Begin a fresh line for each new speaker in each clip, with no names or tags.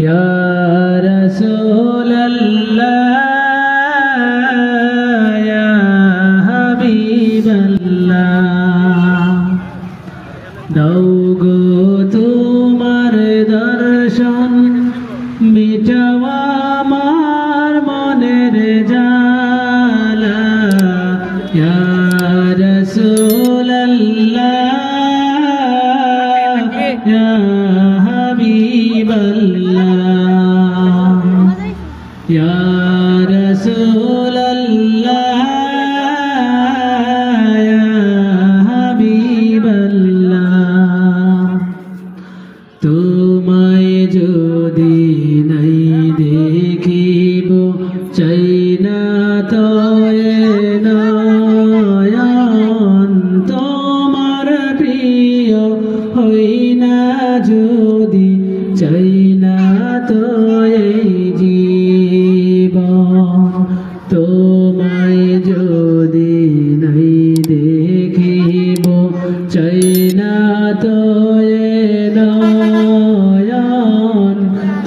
ইয়া রাসূলুল্লাহ ইয়া হাবিবাল্লাহ দাও গো তোমার দর্শন মিটাওয়া আমার মনের জ্বালা ইয়া রাসূলুল্লাহ ইয়া হাবিবাল্লাহ ইয়া রাসূলুল্লাহ ইয়া হাবিবাল্লাহ তোমায় যদি নাই দেখিব চাই না তো নয়ন তোমার প্রিয় হই না যদি চাই না তো এই জীবন তোমায় যদি নাই দেখিব চাই না তো নয়ন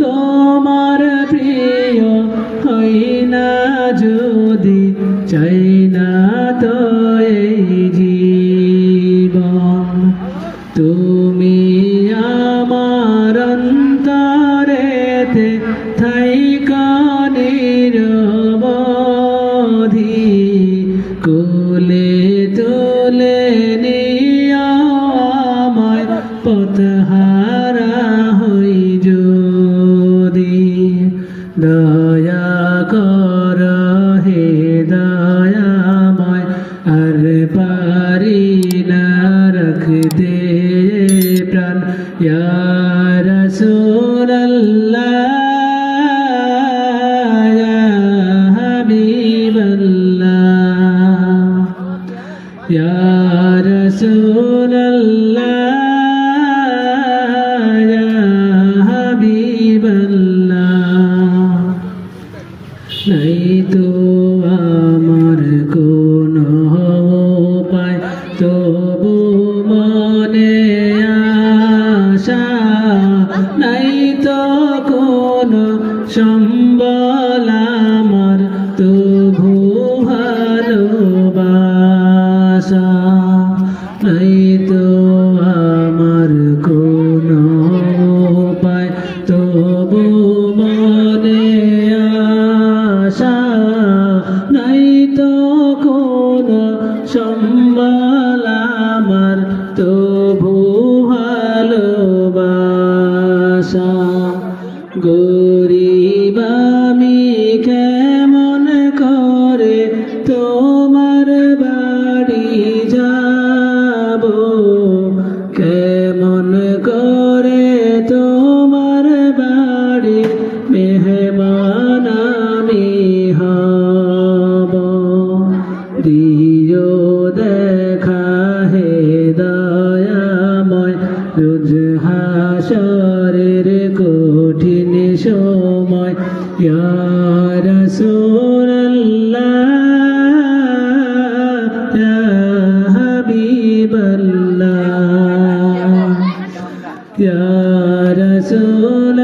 তোমার প্রিয় হই না যদি চাই না তো এই জীবন তুমি আমার অন্তরেতে থাইকা নিরবধি কোলে তুলে নিয়া আমায় পথহারা হই যদি দয়া কর হে দয়াময় আর পারি না রাখতে প্রাণ ইয়া রাসূলুল্লাহ ইয়া হাবিবাল্লাহ ইয়া রাসূলুল্লাহ ইয়া হাবিবাল্লাহ নাই তো আমার কোনো উপায় তবু মনে আশা নাই তো কোনো সম্বল আমার তবু ভালোবাসা নাই তো আমার কোনো উপায় তবু মনে আশা নাই তো কোনো সম্বল আমার তবু ভালোবাসা গরিব আমি কেমন করে তোমার বাড়ি যাব কেমন করে তোমার বাড়ি মেহমান আমি হব দিও দেখা হে দয়াময় রোজ হাসরের কঠিন সময় ইয়া রাসূলুল্লাহ ইয়া হাবিবাল্লাহ ইয়া রাসূল